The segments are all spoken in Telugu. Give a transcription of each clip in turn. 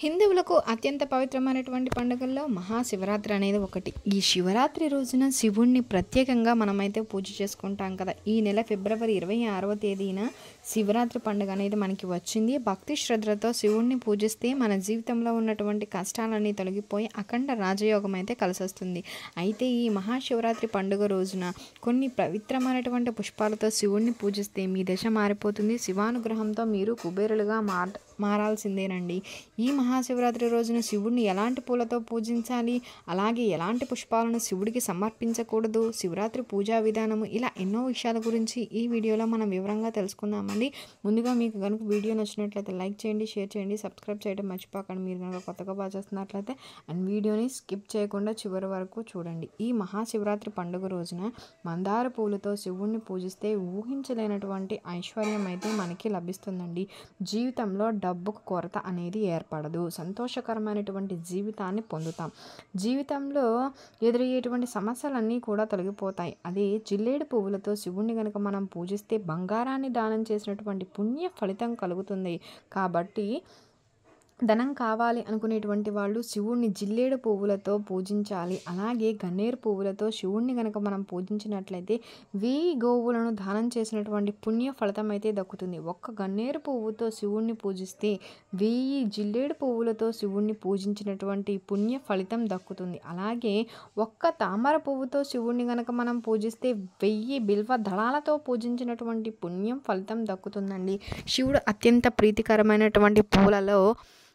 హిందువులకు అత్యంత పవిత్రమైనటువంటి పండుగల్లో మహాశివరాత్రి అనేది ఒకటి. ఈ శివరాత్రి రోజున శివుణ్ణి ప్రత్యేకంగా మనమైతే పూజ చేసుకుంటాం కదా. ఈ నెల ఫిబ్రవరి 26వ తేదీన శివరాత్రి పండుగ అనేది మనకి వచ్చింది. భక్తి శ్రద్ధలతో శివుణ్ణి పూజిస్తే మన జీవితంలో ఉన్నటువంటి కష్టాలన్నీ తొలగిపోయి అఖండ రాజయోగం అయితే కలిసొస్తుంది. అయితే ఈ మహాశివరాత్రి పండుగ రోజున కొన్ని పవిత్రమైనటువంటి పుష్పాలతో శివుణ్ణి పూజిస్తే మీ దశ మారిపోతుంది. శివానుగ్రహంతో మీరు కుబేరులుగా మారాల్సిందేనండి. ఈ మహాశివరాత్రి రోజున శివుడిని ఎలాంటి పూలతో పూజించాలి, అలాగే ఎలాంటి పుష్పాలను శివుడికి సమర్పించకూడదు, శివరాత్రి పూజా విధానము, ఇలా ఎన్నో విషయాల గురించి ఈ వీడియోలో మనం వివరంగా తెలుసుకుందామండి. ముందుగా మీకు కనుక వీడియో నచ్చినట్లయితే లైక్ చేయండి, షేర్ చేయండి, సబ్స్క్రైబ్ చేయడం మర్చిపోకండి. మీరు కనుక కొత్తగా బాగా చేస్తున్నట్లయితే అండ్ వీడియోని స్కిప్ చేయకుండా చివరి వరకు చూడండి. ఈ మహాశివరాత్రి పండుగ రోజున మందార పూలతో శివుడిని పూజిస్తే ఊహించలేనటువంటి ఐశ్వర్యం అయితే మనకి లభిస్తుందండి. జీవితంలో డబ్బుకు కొరత అనేది ఏర్పడదు. సంతోషకరమైనటువంటి జీవితాన్ని పొందుతాం. జీవితంలో ఎదురయ్యేటువంటి సమస్యలన్నీ కూడా తొలగిపోతాయి. అదే జిల్లేడు పువ్వులతో శివుణ్ణి కనుక మనం పూజిస్తే బంగారాన్ని దానం చేసినటువంటి పుణ్య ఫలితం కలుగుతుంది. కాబట్టి ధనం కావాలి అనుకునేటువంటి వాళ్ళు శివుణ్ణి జిల్లేడు పువ్వులతో పూజించాలి. అలాగే గన్నేరు పువ్వులతో శివుణ్ణి కనుక మనం పూజించినట్లయితే 1000 గోవులను దానం చేసినటువంటి పుణ్య ఫలితం అయితే దక్కుతుంది. ఒక్క గన్నేరు పువ్వుతో శివుణ్ణి పూజిస్తే 1000 జిల్లేడు పువ్వులతో శివుణ్ణి పూజించినటువంటి పుణ్య ఫలితం దక్కుతుంది. అలాగే ఒక్క తామర పువ్వుతో శివుణ్ణి కనుక మనం పూజిస్తే 1000 బిల్వ దళాలతో పూజించినటువంటి పుణ్యం ఫలితం దక్కుతుందండి. శివుడు అత్యంత ప్రీతికరమైనటువంటి పూలలో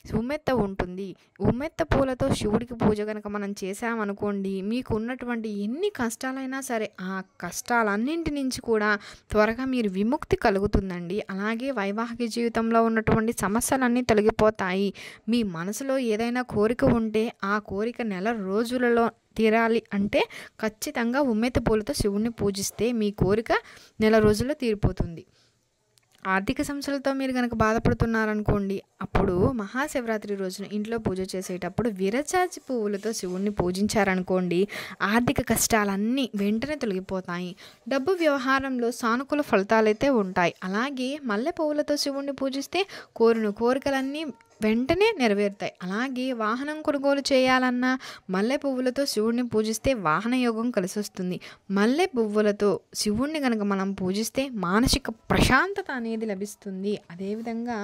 ఉమ్మెత్త ఉంటుంది. ఉమ్మెత్త పూలతో శివుడికి పూజ కనుక మనం చేసామనుకోండి, మీకు ఉన్నటువంటి ఎన్ని కష్టాలైనా సరే ఆ కష్టాలన్నింటి నుంచి కూడా త్వరగా మీరు విముక్తి కలుగుతుందండి. అలాగే వైవాహిక జీవితంలో ఉన్నటువంటి సమస్యలన్నీ తొలగిపోతాయి. మీ మనసులో ఏదైనా కోరిక ఉంటే ఆ కోరిక నెల రోజులలో తీరాలి అంటే ఖచ్చితంగా ఉమ్మెత్త పూలతో శివుడిని పూజిస్తే మీ కోరిక నెల రోజుల్లో తీరిపోతుంది. ఆర్థిక సమస్యలతో మీరు కనుక బాధపడుతున్నారనుకోండి, అప్పుడు మహాశివరాత్రి రోజున ఇంట్లో పూజ చేసేటప్పుడు విరజాజి పువ్వులతో శివుణ్ణి పూజించారనుకోండి, ఆర్థిక కష్టాలన్నీ వెంటనే తొలగిపోతాయి. డబ్బు వ్యవహారంలో సానుకూల ఫలితాలైతే ఉంటాయి. అలాగే మల్లె పువ్వులతో శివుణ్ణి పూజిస్తే కోరిన కోరికలన్నీ వెంటనే నెరవేరుతాయి. అలాగే వాహనం కొనుగోలు చేయాలన్నా మల్లె పువ్వులతో శివుణ్ణి పూజిస్తే వాహన యోగం కలిసి వస్తుంది. మల్లె పువ్వులతో శివుణ్ణి కనుక మనం పూజిస్తే మానసిక ప్రశాంతత అనేది లభిస్తుంది. అదేవిధంగా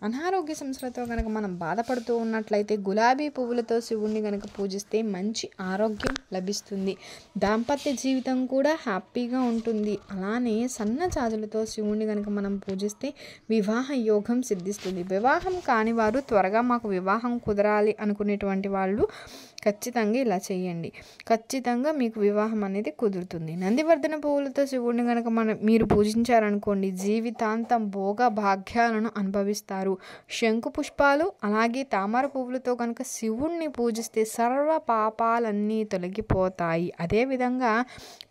అనారోగ్య సమస్యలతో కనుక మనం బాధపడుతూ ఉన్నట్లయితే గులాబీ పువ్వులతో శివుణ్ణి కనుక పూజిస్తే మంచి ఆరోగ్యం లభిస్తుంది. దాంపత్య జీవితం కూడా హ్యాపీగా ఉంటుంది. అలానే సన్నజాజులతో శివుణ్ణి కనుక మనం పూజిస్తే వివాహ యోగం సిద్ధిస్తుంది. వివాహం కాని వారు త్వరగా మాకు వివాహం కుదరాలి అనుకునేటువంటి వాళ్ళు ఖచ్చితంగా ఇలా చేయండి. ఖచ్చితంగా మీకు వివాహం అనేది కుదురుతుంది. నందివర్ధన పువ్వులతో శివుడిని కనుక మీరు పూజించారనుకోండి, జీవితాంతం భోగ భాగ్యాలను అనుభవిస్తారు. శంకు పుష్పాలు అలాగే తామర పువ్వులతో కనుక శివుణ్ణి పూజిస్తే సర్వ పాపాలన్నీ తొలగిపోతాయి. అదేవిధంగా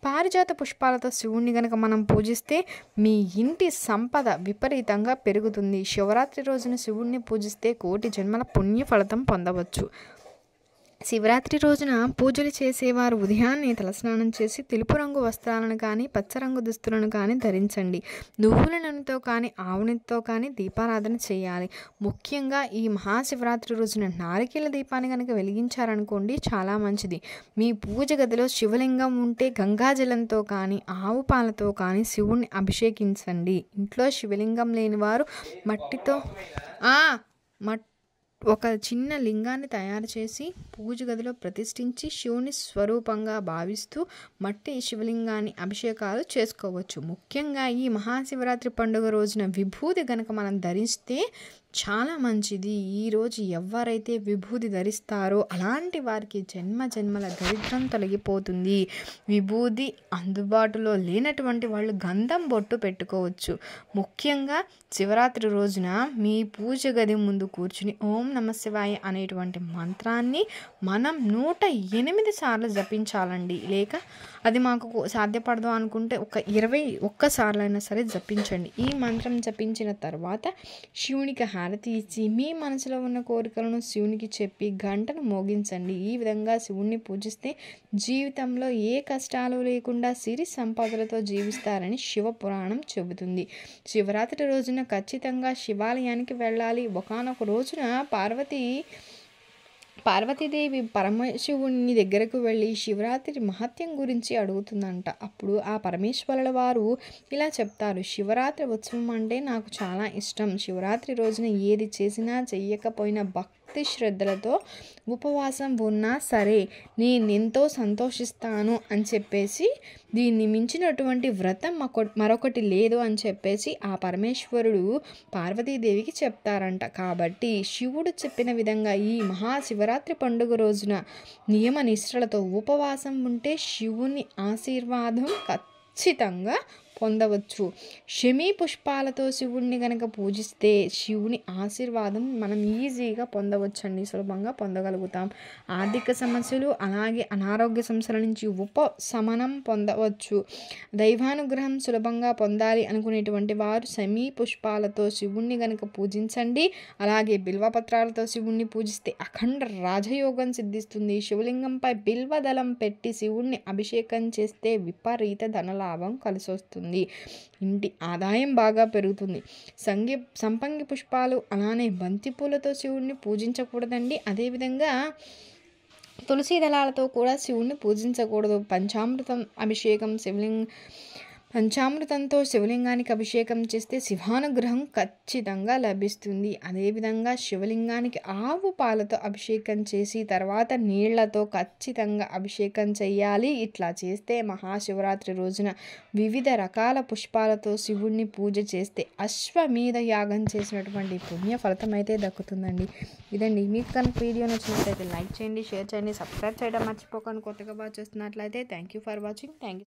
పారిజాత పుష్పాలతో శివుణ్ణి కనుక మనం పూజిస్తే మీ ఇంటి సంపద విపరీతంగా పెరుగుతుంది. శివరాత్రి రోజున శివుణ్ణి పూజిస్తే కోటి జన్మల పుణ్య ఫలితం పొందవచ్చు. శివరాత్రి రోజున పూజలు చేసేవారు ఉదయాన్నే తలస్నానం చేసి తెలుపు రంగు వస్త్రాలను కానీ పచ్చరంగు దుస్తులను కానీ ధరించండి. నువ్వుల నూనెతో కానీ ఆవు నెయ్యితో కానీ దీపారాధన చేయాలి. ముఖ్యంగా ఈ మహాశివరాత్రి రోజున నారికేల దీపాన్ని కనుక వెలిగించారనుకోండి, చాలా మంచిది. మీ పూజ గదిలో శివలింగం ఉంటే గంగాజలంతో కానీ ఆవు పాలతో కానీ శివుణ్ణి అభిషేకించండి. ఇంట్లో శివలింగం లేని వారు మట్టితో ఒక చిన్న లింగాన్ని తయారు చేసి పూజ గదిలో ప్రతిష్ఠించి శివుని స్వరూపంగా భావిస్తూ మట్టి శివలింగాన్ని అభిషేకాలు చేసుకోవచ్చు. ముఖ్యంగా ఈ మహాశివరాత్రి పండుగ రోజున విభూది గనక మనం ధరిస్తే చాలా మంచిది. ఈరోజు ఎవరైతే విభూది ధరిస్తారో అలాంటి వారికి జన్మ జన్మల దరిద్రం తొలగిపోతుంది. విభూది అందుబాటులో లేనటువంటి వాళ్ళు గంధం బొట్టు పెట్టుకోవచ్చు. ముఖ్యంగా శివరాత్రి రోజున మీ పూజ గది ముందు కూర్చుని ఓం నమ శివాయ అనేటువంటి మంత్రాన్ని మనం 108 సార్లు జపించాలండి. లేక అది మాకు సాధ్యపడదు అనుకుంటే ఒక 21 సార్లు అయినా సరే జపించండి. ఈ మంత్రం జపించిన తర్వాత శివునికి హారతి ఇచ్చి మీ మనసులో ఉన్న కోరికలను శివునికి చెప్పి గంటను మోగించండి. ఈ విధంగా శివుణ్ణి పూజిస్తే జీవితంలో ఏ కష్టాలు లేకుండా సిరి సంపదలతో జీవిస్తారని శివపురాణం చెబుతుంది. శివరాత్రి రోజున ఖచ్చితంగా శివాలయానికి వెళ్ళాలి. ఒకానొక రోజున పార్వతీదేవి పరమశివుని దగ్గరకు వెళ్ళి శివరాత్రి మహత్యం గురించి అడుగుతుందంట. అప్పుడు ఆ పరమేశ్వరుల వారు ఇలా చెప్తారు, శివరాత్రి ఉత్సవం అంటే నాకు చాలా ఇష్టం. శివరాత్రి రోజున ఏది చేసినా చెయ్యకపోయినా భక్తి శ్రద్ధలతో ఉపవాసం ఉన్నా సరే నేనెంతో సంతోషిస్తాను అని చెప్పేసి, దీన్ని మించినటువంటి వ్రతం మరొకటి లేదు అని చెప్పేసి ఆ పరమేశ్వరుడు పార్వతీదేవికి చెప్తారంట. కాబట్టి శివుడు చెప్పిన విధంగా ఈ మహాశివరాత్రి పండుగ రోజున నియమ నిష్ఠలతో ఉపవాసం ఉంటే శివుని ఆశీర్వాదం ఖచ్చితంగా పొందవచ్చు. శమీ పుష్పాలతో శివుణ్ణి కనుక పూజిస్తే శివుని ఆశీర్వాదం మనం ఈజీగా పొందవచ్చండి, సులభంగా పొందగలుగుతాం. ఆర్థిక సమస్యలు అలాగే అనారోగ్య సమస్యల నుంచి ఉపశమనం పొందవచ్చు. దైవానుగ్రహం సులభంగా పొందాలి అనుకునేటువంటి వారు శమీ పుష్పాలతో శివుణ్ణి కనుక పూజించండి. అలాగే బిల్వపత్రాలతో శివుణ్ణి పూజిస్తే అఖండ రాజయోగం సిద్ధిస్తుంది. శివలింగంపై బిల్వదళం పెట్టి శివుణ్ణి అభిషేకం చేస్తే విపరీత ధనలాభం కలిసొస్తుంది. ఇంటి ఆదాయం బాగా పెరుగుతుంది. సంపంగి పుష్పాలు అలానే బంతిపూలతో శివుణ్ణి పూజించకూడదండి. అదేవిధంగా తులసి దళాలతో కూడా శివుణ్ణి పూజించకూడదు. పంచామృతంతో శివలింగానికి అభిషేకం చేస్తే శివానుగ్రహం ఖచ్చితంగా లభిస్తుంది. అదేవిధంగా శివలింగానికి ఆవు పాలతో అభిషేకం చేసి తర్వాత నీళ్లతో ఖచ్చితంగా అభిషేకం చేయాలి. ఇట్లా చేస్తే మహాశివరాత్రి రోజున వివిధ రకాల పుష్పాలతో శివుణ్ణి పూజ చేస్తే అశ్వమేధ యాగం చేసినటువంటి పుణ్య ఫలితం అయితే దక్కుతుందండి. ఇదండి, మీకు కనుక వీడియో నచ్చినట్లయితే లైక్ చేయండి, షేర్ చేయండి, సబ్స్క్రైబ్ చేయడం మర్చిపోకండి. కొత్తగా వాచ్ చేస్తున్నట్లయితే thank you for watching. Thank you.